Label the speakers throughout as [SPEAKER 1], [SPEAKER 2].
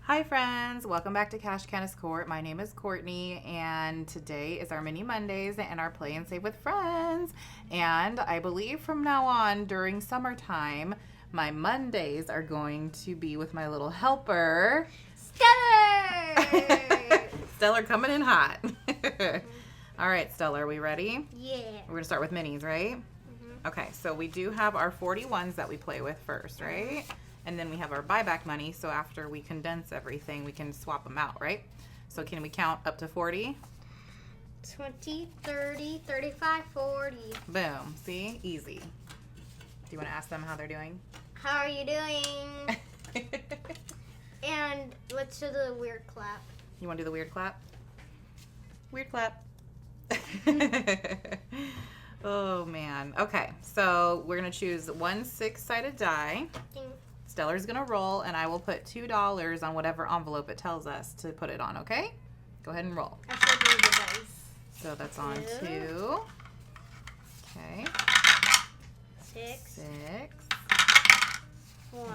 [SPEAKER 1] Hi friends, welcome back to Countess Cort. My name is Courtney and today is our mini Mondays and our play and save with friends. And I believe from now on during summertime, my Mondays are going to be with my little helper,
[SPEAKER 2] Stellar!
[SPEAKER 1] Stellar coming in hot. All right, Stellar, are we ready?
[SPEAKER 2] Yeah.
[SPEAKER 1] We're gonna start with minis, right? Okay, so we do have our 41s that we play with first, right? And then we have our buyback money, so after we condense everything, we can swap them out, right? So can we count up to 40?
[SPEAKER 2] 20, 30, 35, 40.
[SPEAKER 1] Boom. See? Easy. Do you want to ask them how they're doing?
[SPEAKER 2] How are you doing? And let's do the weird clap.
[SPEAKER 1] You want to do the weird clap? Weird clap. Oh, man. Okay, so we're going to choose one 6-sided die. Stellar's going to roll, and I will put $2 on whatever envelope it tells us to put it on, okay? Go ahead and roll.
[SPEAKER 2] I should do the dice.
[SPEAKER 1] So that's on 2. Okay.
[SPEAKER 2] 6. 1,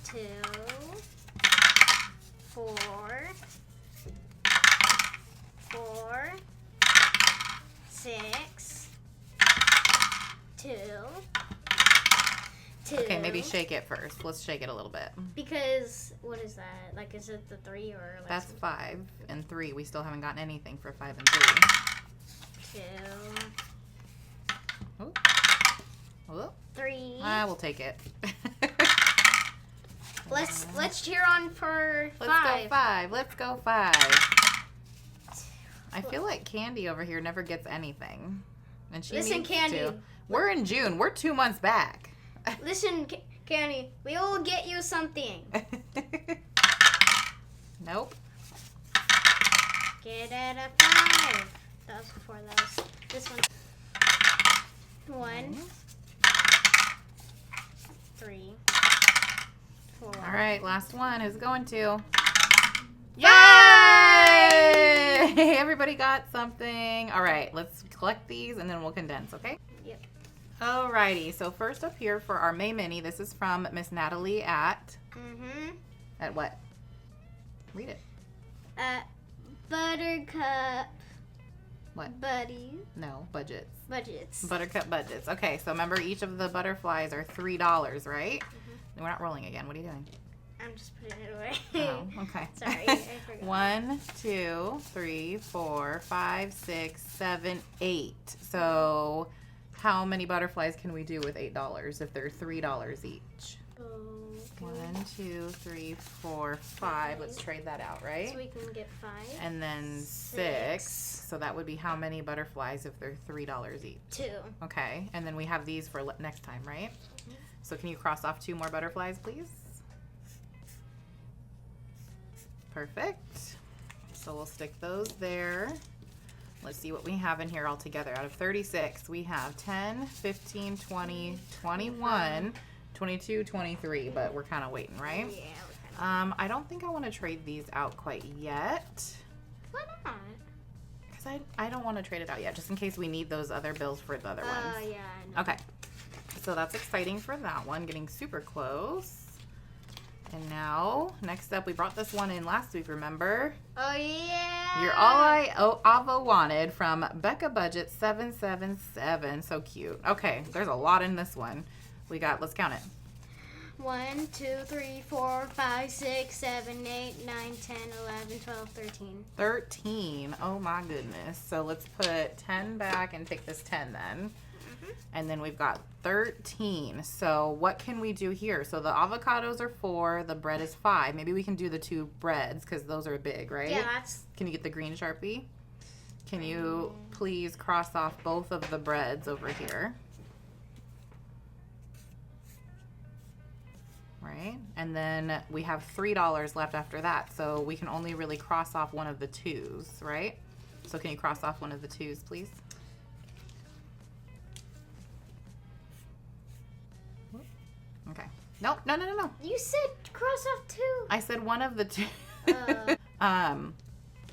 [SPEAKER 2] 2, 4, 4, 6, 2.
[SPEAKER 1] Okay, maybe shake it first. Let's shake it a little bit.
[SPEAKER 2] Because, what is that? Like, is it the 3 or like
[SPEAKER 1] That's 5 and 3. We still haven't gotten anything for 5 and 3.
[SPEAKER 2] 2,
[SPEAKER 1] Oh. Oh.
[SPEAKER 2] 3.
[SPEAKER 1] We'll take it.
[SPEAKER 2] Let's cheer on for 5.
[SPEAKER 1] Let's go 5. Let's go 5. I feel like Candy over here never gets anything. And she
[SPEAKER 2] Listen,
[SPEAKER 1] needs
[SPEAKER 2] Candy.
[SPEAKER 1] to. We're in June. We're 2 months back.
[SPEAKER 2] Listen, Candy, we will get you something.
[SPEAKER 1] Nope.
[SPEAKER 2] Get it a 5. That was before those. This one. 1, 3, 4.
[SPEAKER 1] All right, last one. Who's it going to?
[SPEAKER 2] 5!
[SPEAKER 1] Yay! Everybody got something. All right, let's collect these and then we'll condense, okay?
[SPEAKER 2] Yep.
[SPEAKER 1] Alrighty, so first up here for our May Mini, this is from Miss Natalie at what? Read it.
[SPEAKER 2] Buttercup.
[SPEAKER 1] What?
[SPEAKER 2] Buddies.
[SPEAKER 1] No, budgets.
[SPEAKER 2] Budgets.
[SPEAKER 1] Buttercup budgets. Okay, so remember each of the butterflies are $3, right? We're not rolling again. What are you doing?
[SPEAKER 2] I'm just putting it away.
[SPEAKER 1] Oh, okay.
[SPEAKER 2] Sorry, I forgot.
[SPEAKER 1] 1, 2, 3, 4, 5, 6, 7, 8. So how many butterflies can we do with $8 if they're $3 each?
[SPEAKER 2] Okay.
[SPEAKER 1] 1, 2, 3, 4, 5. Let's trade that out, right?
[SPEAKER 2] So we can get 5.
[SPEAKER 1] And then 6. So that would be how many butterflies if they're $3 each?
[SPEAKER 2] 2.
[SPEAKER 1] Okay. And then we have these for next time, right? So can you cross off 2 more butterflies, please? Perfect. So we'll stick those there. Let's see what we have in here all together. Out of 36, we have 10, 15, 20, 21, 22, 23, but we're kind of waiting, right?
[SPEAKER 2] Yeah.
[SPEAKER 1] I don't think I want to trade these out quite yet.
[SPEAKER 2] Why not?
[SPEAKER 1] Because I don't want to trade it out yet, just in case we need those other bills for the other ones.
[SPEAKER 2] Yeah, I know.
[SPEAKER 1] Okay. So that's exciting for that one, getting super close. And now, next up, we brought this one in last week, remember?
[SPEAKER 2] Oh, yeah.
[SPEAKER 1] You're All Avo Wanted from Becca Budget 777. So cute. Okay, there's a lot in this one. We got, let's count it.
[SPEAKER 2] 1, 2, 3, 4, 5, 6, 7, 8, 9, 10, 11, 12, 13.
[SPEAKER 1] 13. Oh my goodness. So let's put 10 back and take this 10 then. And then we've got 13. So what can we do here? So the avocados are 4, the bread is 5. Maybe we can do the 2 breads because those are big, right?
[SPEAKER 2] Yeah, that's...
[SPEAKER 1] Can you get the green Sharpie? Can you please cross off both of the breads over here? Right? And then we have $3 left after that. So we can only really cross off one of the 2s, right? So can you cross off one of the 2s, please? Okay. Nope. No.
[SPEAKER 2] You said cross off 2.
[SPEAKER 1] I said one of the 2.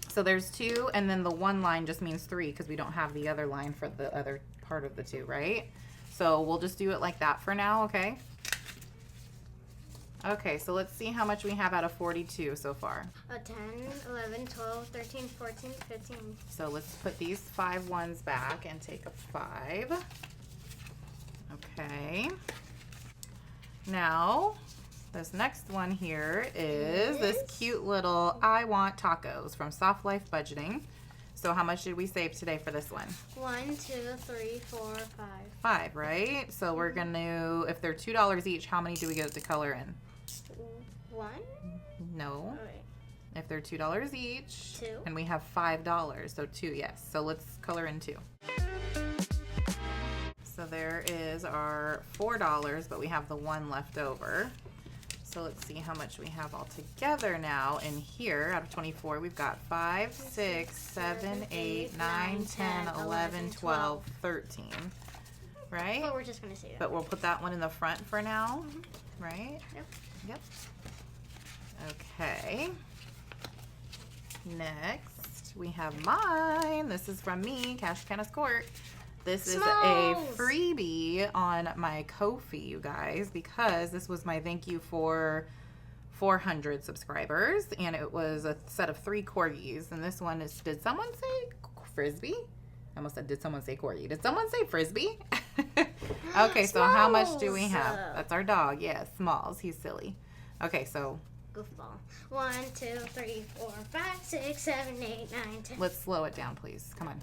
[SPEAKER 1] So there's 2, and then the 1 line just means 3 because we don't have the other line for the other part of the 2, right? So we'll just do it like that for now, okay? Okay, so let's see how much we have out of 42 so far.
[SPEAKER 2] 10, 11, 12, 13, 14, 15.
[SPEAKER 1] So let's put these 5 ones back and take a 5. Okay. Now, this next one here is this cute little I Want Tacos from Soft Life Budgeting. So how much did we save today for this one?
[SPEAKER 2] 1, 2, 3, 4, 5.
[SPEAKER 1] 5, right? So we're going to, if they're $2 each, how many do we get to color in?
[SPEAKER 2] 1?
[SPEAKER 1] No.
[SPEAKER 2] Alright.
[SPEAKER 1] If they're $2 each.
[SPEAKER 2] 2.
[SPEAKER 1] And we have $5, so 2, yes. So let's color in 2. So there is our $4, but we have the 1 left over. So let's see how much we have all together now. In here, out of 24, we've got 5, 6, 7, 8, 9, 10, 11, 12, 13. Right?
[SPEAKER 2] But we're just going to say that.
[SPEAKER 1] But we'll put that one in the front for now. Right?
[SPEAKER 2] Yep.
[SPEAKER 1] Yep. Okay. Next, we have mine. This is from me, Countess Cort. This is a freebie on my Ko-fi, you guys, because this was my thank you for 400 subscribers, and it was a set of 3 corgis. And this one is, did someone say frisbee? I almost said, did someone say corgi? Did someone say frisbee? Okay, so how much do we have? That's our dog. Yeah, Smalls. He's silly. Okay, so
[SPEAKER 2] goofball. 1, 2, 3, 4, 5, 6, 7, 8, 9, 10.
[SPEAKER 1] let's slow it down, please. Come on.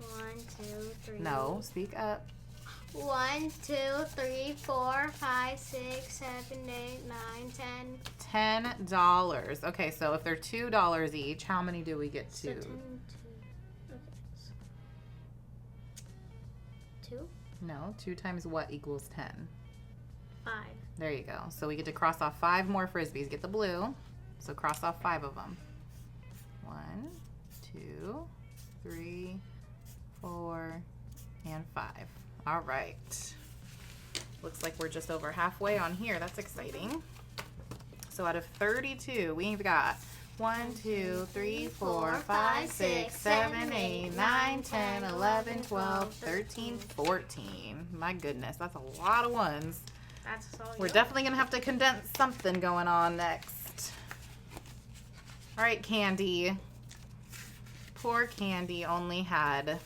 [SPEAKER 2] 1, 2, 3.
[SPEAKER 1] No, speak up.
[SPEAKER 2] 1, 2, 3, 4, 5, 6, 7, 8, 9, 10.
[SPEAKER 1] $10. Okay, so if they're $2 each, how many do we get to?
[SPEAKER 2] So 10, 2. Okay. 2?
[SPEAKER 1] No, 2 times what equals 10?
[SPEAKER 2] 5.
[SPEAKER 1] There you go. So we get to cross off 5 more frisbees. Get the blue. So cross off 5 of them. 1, 2, 3, 4, and 5. All right. Looks like we're just over halfway on here. That's exciting. So out of 32, we've got 1, 2, 3, 4, 5, 6, 7, 8, 9, 10, 11, 12, 13, 14. My goodness, that's a lot of ones.
[SPEAKER 2] That's all.
[SPEAKER 1] We're definitely going to have to condense something going on next. All right, Candy. Poor Candy only had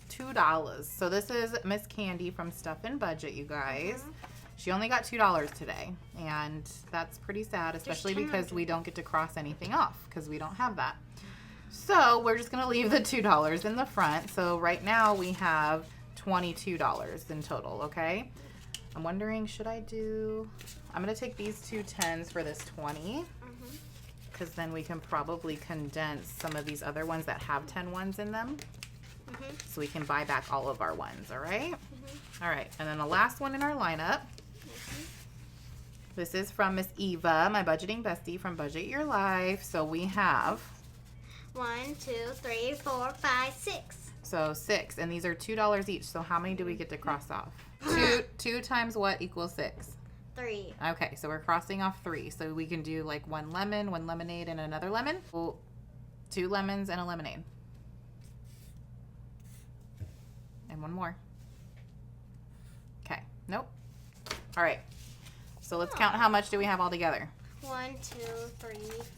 [SPEAKER 1] $2. So this is Miss Candy from Stuff and Budget, you guys. She only got $2 today, and that's pretty sad, especially because we don't get to cross anything off because we don't have that. So we're just going to leave the $2 in the front. So right now we have $22 in total, okay? I'm wondering, should I do, I'm going to take these 2 10s for this 20, because then we can probably condense some of these other ones that have 10 ones in them. So we can buy back all of our ones, all right? All right, and then the last one in our lineup. This is from Miss Eva, my budgeting bestie from Budget Your Life. So we have
[SPEAKER 2] 1, 2, 3, 4, 5, 6.
[SPEAKER 1] So 6, and these are $2 each. So how many do we get to cross off? 2 times what equals 6?
[SPEAKER 2] 3.
[SPEAKER 1] Okay, so we're crossing off 3. So we can do like 1 lemon, 1 lemonade, and another lemon. Well, 2 lemons and a lemonade. And 1 more. Okay, nope. All right, so let's count how much do we have all together.
[SPEAKER 2] 1, 2, 3,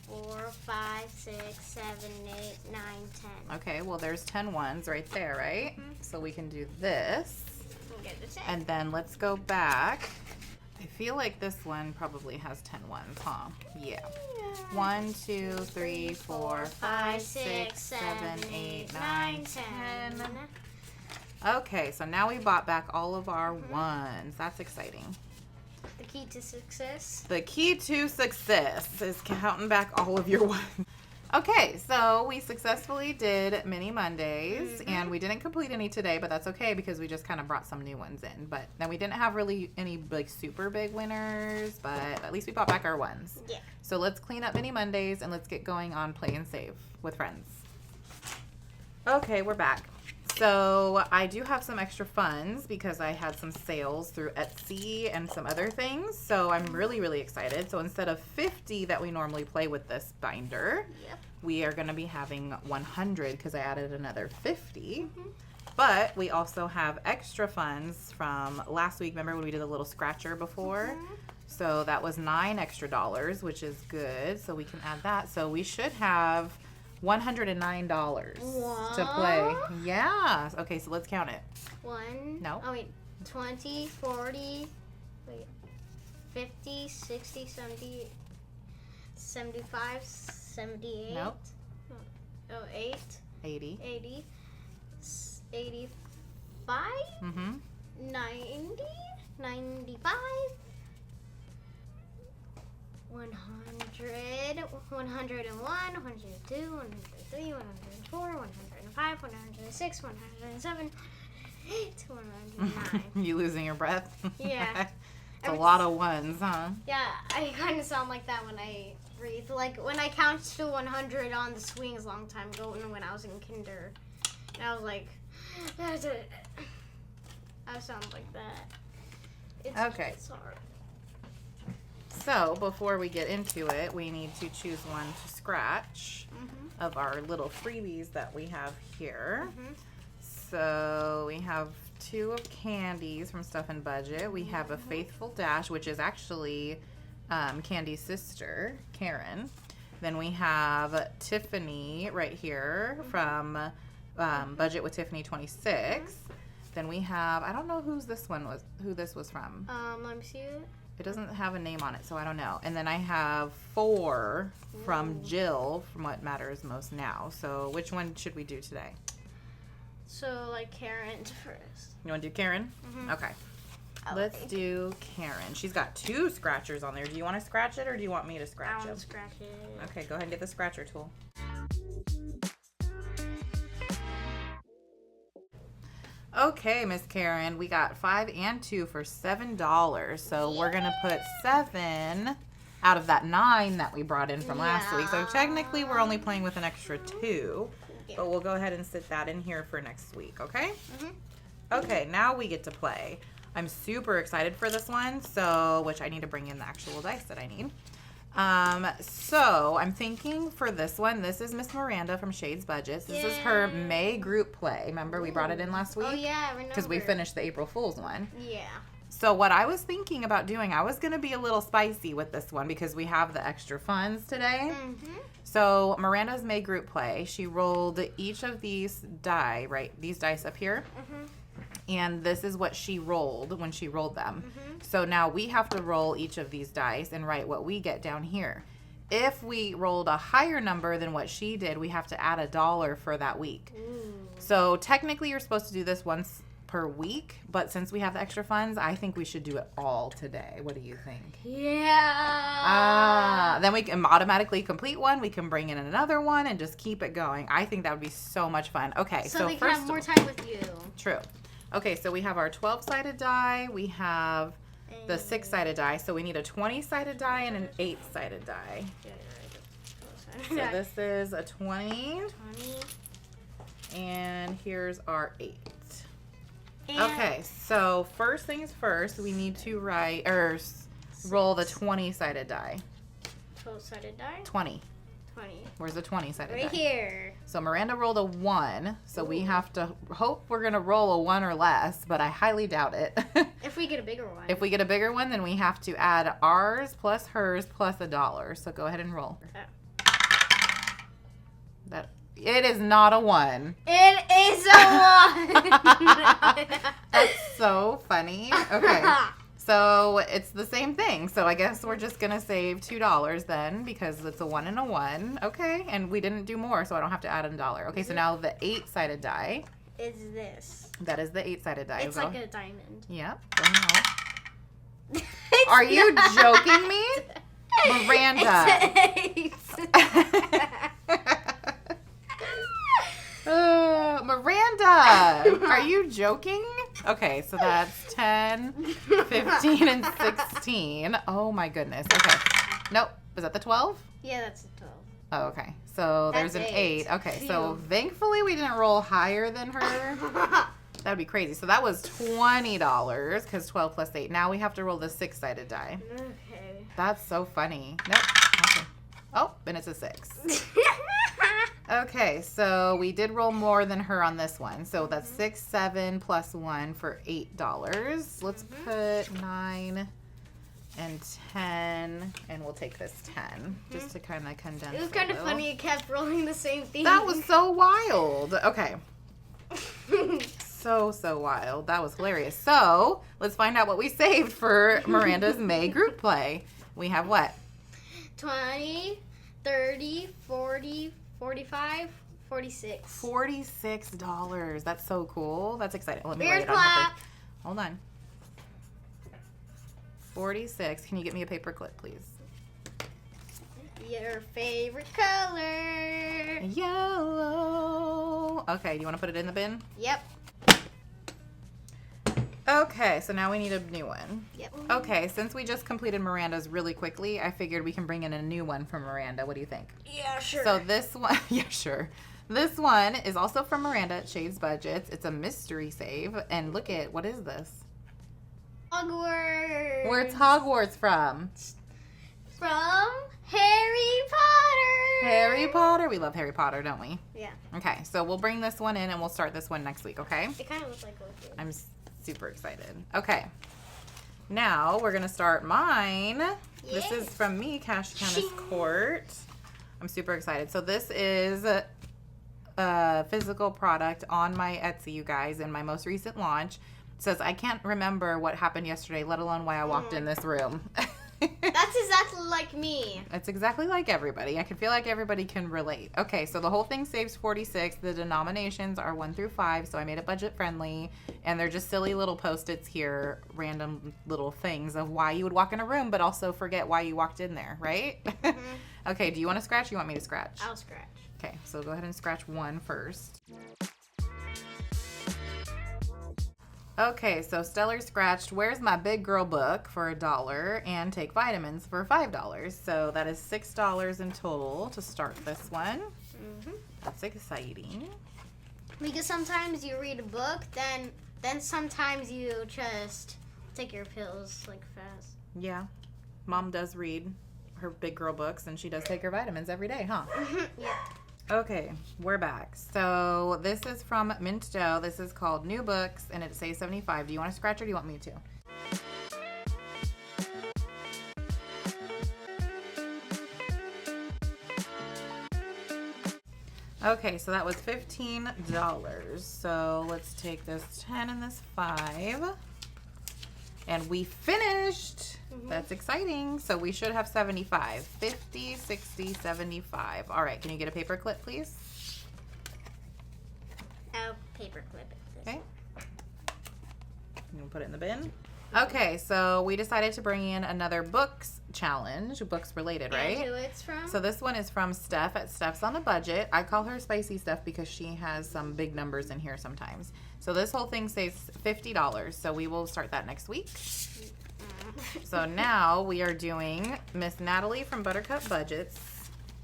[SPEAKER 2] 4, 5, 6, 7, 8, 9, 10.
[SPEAKER 1] Okay, well there's 10 ones right there, right? So we can do this.
[SPEAKER 2] We'll get the 10.
[SPEAKER 1] And then let's go back. I feel like this one probably has 10 ones, huh? Yeah. 1, 2, 3, 4, 5, 6, 7, 8, 9, 10. Okay, so now we bought back all of our ones. That's exciting.
[SPEAKER 2] The key to success.
[SPEAKER 1] The key to success is counting back all of your ones. Okay, so we successfully did Mini Mondays, and we didn't complete any today, but that's okay because we just kind of brought some new ones in. But then we didn't have really any like super big winners, but at least we bought back our ones.
[SPEAKER 2] Yeah.
[SPEAKER 1] So let's clean up Mini Mondays and let's get going on Play and Save with friends. Okay, we're back. So I do have some extra funds because I had some sales through Etsy and some other things. So I'm really, really excited. So instead of 50 that we normally play with this binder, we are going to be having 100 because I added another 50. But we also have extra funds from last week. Remember when we did a little scratcher before? So that was $9 extra, which is good. So we can add that. So we should have $109 to play. Yeah. Okay, so let's count it.
[SPEAKER 2] Oh, wait. 20, 40, wait. 50, 60, 70, 75, 78.
[SPEAKER 1] Nope.
[SPEAKER 2] Oh, 8.
[SPEAKER 1] 80.
[SPEAKER 2] 80. 85. 90. 95. 100. 101. 102. 103. 104. 105. 106. 107. 109.
[SPEAKER 1] You losing your breath?
[SPEAKER 2] Yeah.
[SPEAKER 1] It's a lot of ones, huh?
[SPEAKER 2] Yeah, I kind of sound like that when I breathe. Like when I count to 100 on the swings a long time ago when I was in kinder. And I was like, that's it. I sound like that.
[SPEAKER 1] Okay.
[SPEAKER 2] It's hard.
[SPEAKER 1] So before we get into it, we need to choose one to scratch of our little freebies that we have here. So we have 2 of Candy's from Stuff and Budget. We have a Faithful Dash, which is actually Candy's sister, Karen. Then we have Tiffany right here from Budget with Tiffany 26. Then we have, I don't know who this was from.
[SPEAKER 2] Let me see it.
[SPEAKER 1] It doesn't have a name on it, so I don't know. And then I have 4 from Jill from What Matters Most Now. So which one should we do today?
[SPEAKER 2] So, like, Karen first.
[SPEAKER 1] You want to do Karen? Okay. Let's do Karen. She's got 2 scratchers on there. Do you want to scratch it or do you want me to scratch it?
[SPEAKER 2] I want to scratch it.
[SPEAKER 1] Okay, go ahead and get the scratcher tool. Okay, Miss Karen, we got 5 and 2 for $7. So we're going to put 7 out of that 9 that we brought in from last week. So technically we're only playing with an extra 2. But we'll go ahead and sit that in here for next week, okay? Okay, now we get to play. I'm super excited for this one, which I need to bring in the actual dice that I need. So I'm thinking for this one, this is Miss Miranda from Shade's Budgets. This is her May group play. Remember we brought it in last week?
[SPEAKER 2] Oh, yeah, I remember.
[SPEAKER 1] Because we finished the April Fool's one.
[SPEAKER 2] Yeah.
[SPEAKER 1] So what I was thinking about doing, I was going to be a little spicy with this one because we have the extra funds today. So Miranda's May group play, she rolled each of these die, right? These dice up here. And this is what she rolled when she rolled them. So now we have to roll each of these dice and write what we get down here. If we rolled a higher number than what she did, we have to add $1 for that week. So technically you're supposed to do this once per week, but since we have the extra funds, I think we should do it all today. What do you think?
[SPEAKER 2] Yeah.
[SPEAKER 1] Then we can automatically complete one. We can bring in another one and just keep it going. I think that would be so much fun. Okay,
[SPEAKER 2] so they can have more time with you.
[SPEAKER 1] True. Okay, so we have our 12-sided die. We have the 6-sided die. So we need a 20-sided die and an 8-sided die. So this is a 20. And here's our 8. Okay, so first things first, we need to roll the 20-sided die.
[SPEAKER 2] 12-sided die?
[SPEAKER 1] 20.
[SPEAKER 2] 20.
[SPEAKER 1] Where's the 20-sided die?
[SPEAKER 2] Right here.
[SPEAKER 1] So Miranda rolled a 1, so we have to hope we're going to roll a 1 or less, but I highly doubt it.
[SPEAKER 2] If we get a bigger one.
[SPEAKER 1] If we get a bigger one, then we have to add ours plus hers plus $1. So go ahead and roll. It is not a 1.
[SPEAKER 2] It is a 1.
[SPEAKER 1] That's so funny. Okay. So it's the same thing. So I guess we're just going to save $2 then because it's a 1 and a 1. Okay. And we didn't do more, so I don't have to add $1. Okay. So now the 8-sided die.
[SPEAKER 2] Is this.
[SPEAKER 1] That is the 8-sided die.
[SPEAKER 2] It's like a diamond.
[SPEAKER 1] Yep. Are you joking me? Miranda. Miranda, are you joking? Okay, so that's 10, 15, and 16. Oh my goodness. Okay. Nope. Was that the 12?
[SPEAKER 2] Yeah, that's a 12.
[SPEAKER 1] Oh, okay. So there's an 8. Okay, so thankfully we didn't roll higher than her. That would be crazy. So that was $20 because 12 plus 8. Now we have to roll the 6-sided die.
[SPEAKER 2] Okay.
[SPEAKER 1] That's so funny. Nope. Okay. Oh, and it's a 6. Okay, so we did roll more than her on this one. So that's 6, 7 plus 1 for $8. Let's put 9, and 10, and we'll take this 10 just to kind of condense.
[SPEAKER 2] It was kind of funny. It kept rolling the same thing.
[SPEAKER 1] That was so wild. Okay. So wild. That was hilarious. So let's find out what we saved for Miranda's May group play. We have what?
[SPEAKER 2] 20, 30, 40, 45, 46.
[SPEAKER 1] $46. That's so cool. That's exciting. Let me
[SPEAKER 2] Beard
[SPEAKER 1] write it on
[SPEAKER 2] clap.
[SPEAKER 1] paper. Hold on. 46. Can you get me a paper clip, please?
[SPEAKER 2] Your favorite color.
[SPEAKER 1] Yellow. Okay, you want to put it in the bin?
[SPEAKER 2] Yep.
[SPEAKER 1] Okay, so now we need a new one.
[SPEAKER 2] Yep.
[SPEAKER 1] Okay, since we just completed Miranda's really quickly, I figured we can bring in a new one from Miranda. What do you think?
[SPEAKER 2] Yeah, sure.
[SPEAKER 1] So this one, yeah, sure. This one is also from Miranda at Shades Budgets. It's a mystery save. And look at, what is this?
[SPEAKER 2] Hogwarts.
[SPEAKER 1] Where's Hogwarts from?
[SPEAKER 2] From Harry Potter.
[SPEAKER 1] Harry Potter. We love Harry Potter, don't we?
[SPEAKER 2] Yeah.
[SPEAKER 1] Okay, so we'll bring this one in and we'll start this one next week, okay?
[SPEAKER 2] It kind of looks like Loki.
[SPEAKER 1] I'm super excited. Okay. Now we're going to start mine. This is from me, Countess Cort. I'm super excited. So this is a physical product on my Etsy, you guys, in my most recent launch. It says, I can't remember what happened yesterday, let alone why I walked in this room.
[SPEAKER 2] That's exactly like me.
[SPEAKER 1] It's exactly like everybody. I can feel like everybody can relate. Okay, so the whole thing saves 46. The denominations are 1 through 5, so I made it budget friendly. And they're just silly little Post-its here, random little things of why you would walk in a room, but also forget why you walked in there, right?
[SPEAKER 2] Mm-hmm.
[SPEAKER 1] Okay, do you want to scratch or you want me to scratch?
[SPEAKER 2] I'll scratch.
[SPEAKER 1] Okay, so go ahead and scratch one first. Okay, so Stellar scratched Where's My Big Girl Book for $1 and Take Vitamins for $5. So that is $6 in total to start this one.
[SPEAKER 2] Mm-hmm.
[SPEAKER 1] That's exciting.
[SPEAKER 2] Because sometimes you read a book, then sometimes you just take your pills like fast.
[SPEAKER 1] Yeah. Mom does read her big girl books and she does take her vitamins every day, huh?
[SPEAKER 2] Yeah.
[SPEAKER 1] Okay, we're back. So this is from Mint Dough. This is called New Books and it says 75. Do you want to scratch or do you want me to? Okay, so that was $15. So let's take this 10 and this 5. And we finished. That's exciting. So we should have 75. 50, 60, 75. All right, can you get a paper clip, please?
[SPEAKER 2] Oh, paper clip it.
[SPEAKER 1] Okay. You can put it in the bin. Okay, so we decided to bring in another books challenge, books related, right?
[SPEAKER 2] And who it's from?
[SPEAKER 1] So this one is from Steph at Steph's on a Budget. I call her Spicy Steph because she has some big numbers in here sometimes. So this whole thing saves $50. So we will start that next week. So now we are doing Miss Natalie from Buttercup Budgets.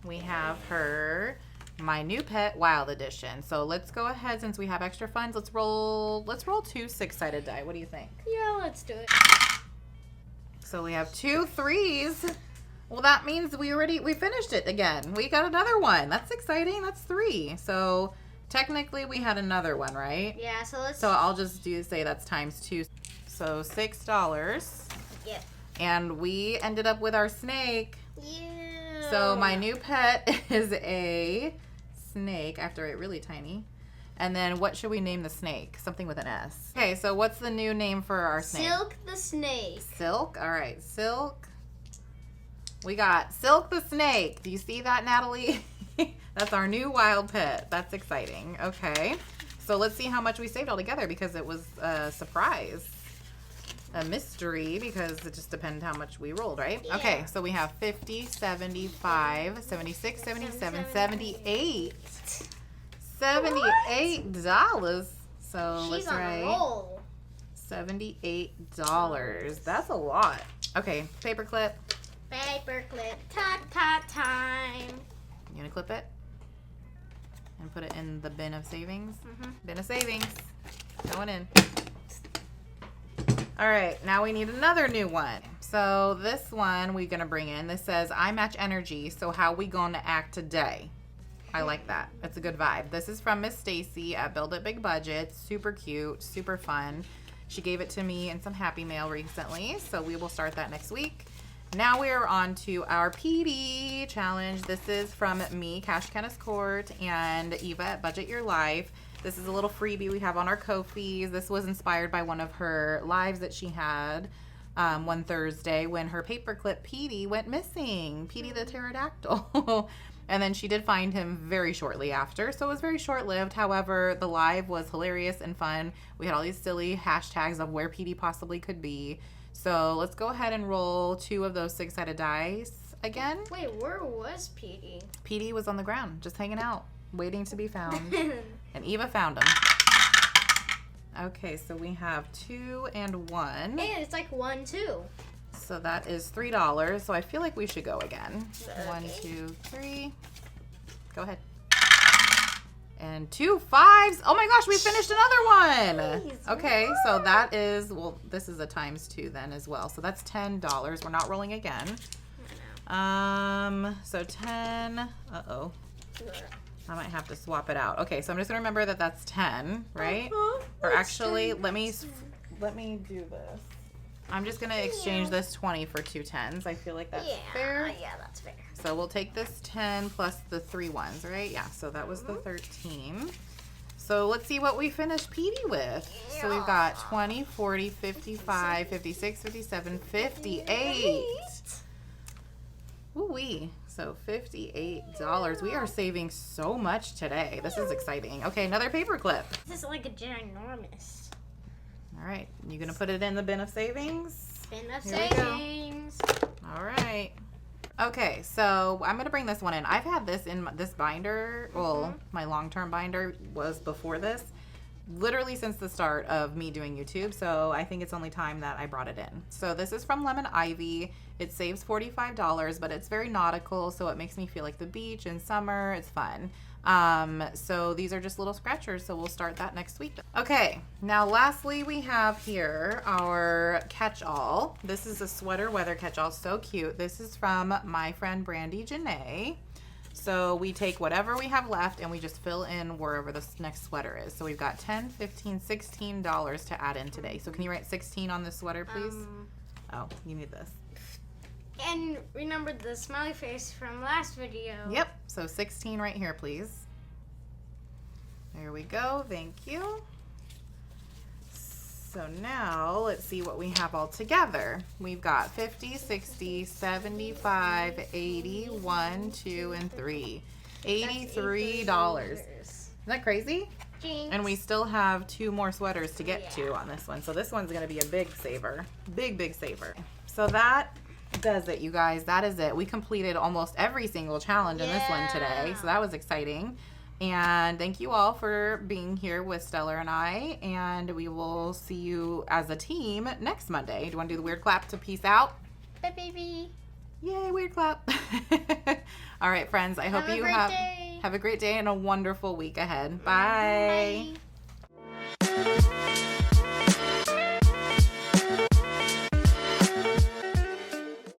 [SPEAKER 1] We have her My New Pet Wild Edition. So let's go ahead, since we have extra funds, let's roll 2 6-sided die. What do you think?
[SPEAKER 2] Yeah, let's do it.
[SPEAKER 1] So we have 2 3s. Well, that means we finished it again. We got another one. That's exciting. That's 3. So technically we had another one, right?
[SPEAKER 2] Yeah,
[SPEAKER 1] So I'll just say that's times 2. So $6.
[SPEAKER 2] Yeah.
[SPEAKER 1] And we ended up with our snake.
[SPEAKER 2] Yeah.
[SPEAKER 1] So my new pet is a snake. I have to write really tiny. And then what should we name the snake? Something with an S. Okay, so what's the new name for our snake?
[SPEAKER 2] Silk the snake.
[SPEAKER 1] Silk? All right, Silk. We got Silk the snake. Do you see that, Natalie? That's our new wild pet. That's exciting. Okay. So let's see how much we saved altogether because it was a surprise. A mystery because it just depends how much we rolled, right?
[SPEAKER 2] Yeah.
[SPEAKER 1] Okay, so we have 50, 75, 76, 77, 78. $78. So
[SPEAKER 2] She's
[SPEAKER 1] let's
[SPEAKER 2] on a
[SPEAKER 1] write
[SPEAKER 2] roll.
[SPEAKER 1] $78. That's a lot. Okay, paper clip.
[SPEAKER 2] Paper clip. Time.
[SPEAKER 1] You gonna clip it? And put it in the bin of savings?
[SPEAKER 2] Mm-hmm.
[SPEAKER 1] Bin of savings. Going in. All right, now we need another new one. So this one we're gonna bring in. This says, I match energy, so how we gonna act today? I like that. It's a good vibe. This is from Miss Stacy at Build It Big Budget. Super cute, super fun. She gave it to me in some Happy Mail recently, so we will start that next week. Now we are on to our PD challenge. This is from me, Countess Cort, and Eva at Budget Your Life. This is a little freebie we have on our Ko-fis. This was inspired by one of her lives that she had one Thursday when her paperclip Petey went missing. Petey the pterodactyl. And then she did find him very shortly after, so it was very short-lived. However, the live was hilarious and fun. We had all these silly hashtags of where Petey possibly could be. So let's go ahead and roll 2 of those 6-sided dice again.
[SPEAKER 2] Wait, where was Petey?
[SPEAKER 1] Petey was on the ground, just hanging out, waiting to be found. And Eva found him. Okay, so we have 2 and 1.
[SPEAKER 2] And it's like 1, 2.
[SPEAKER 1] So that is $3. So I feel like we should go again.
[SPEAKER 2] Okay.
[SPEAKER 1] 1, 2, 3. Go ahead. And 2 5s. Oh my gosh, we finished another one.
[SPEAKER 2] Jeez,
[SPEAKER 1] Okay, so that is, well, this is a ×2 then as well. So that's $10. We're not rolling again. So 10. Uh-oh. I might have to swap it out. Okay, so I'm just gonna remember that that's 10, right? Or actually, let me do this. I'm just gonna exchange this 20 for 2 10s. I feel like that's fair.
[SPEAKER 2] Yeah, that's fair.
[SPEAKER 1] So we'll take this 10 plus the 3 1s, right? Yeah, so that was the 13. So let's see what we finished Petey with. So we've got 20, 40, 55, 56, 57, 58. Ooh-wee. So $58. We are saving so much today. This is exciting. Okay, another paper clip.
[SPEAKER 2] This is like a ginormous.
[SPEAKER 1] All right, you gonna put it in the bin of savings?
[SPEAKER 2] Bin of
[SPEAKER 1] Here we go.
[SPEAKER 2] savings.
[SPEAKER 1] All right. Okay, so I'm gonna bring this one in. I've had this in this binder. Well, my long-term binder was before this, literally since the start of me doing YouTube. So I think it's only time that I brought it in. So this is from Lemon Ivy. It saves $45, but it's very nautical, so it makes me feel like the beach in summer. It's fun. So these are just little scratchers, so we'll start that next week. Okay, now lastly we have here our catch-all. This is a sweater weather catch-all, so cute. This is from my friend Brandy Janae. So we take whatever we have left and we just fill in wherever this next sweater is. So we've got $10, $15, $16 to add in today. So can you write 16 on this sweater, please? Oh, you need this.
[SPEAKER 2] And remember the smiley face from last video.
[SPEAKER 1] Yep, so 16 right here, please. There we go, thank you. So now let's see what we have all together. We've got 50, 60, 75, 80, 1, 2, and 3. $83. Isn't that crazy?
[SPEAKER 2] Jinx.
[SPEAKER 1] And we still have 2 more sweaters to get to on this one. So this one's gonna be a big saver. Big saver. So that does it, you guys. That is it. We completed almost every single challenge in this one today. So that was exciting. And thank you all for being here with Stellar and I. And we will see you as a team next Monday. Do you want to do the weird clap to peace out?
[SPEAKER 2] Bye, baby.
[SPEAKER 1] Yay, weird clap. All right, friends. I hope you have a great day and a wonderful week ahead. Bye.
[SPEAKER 2] Bye.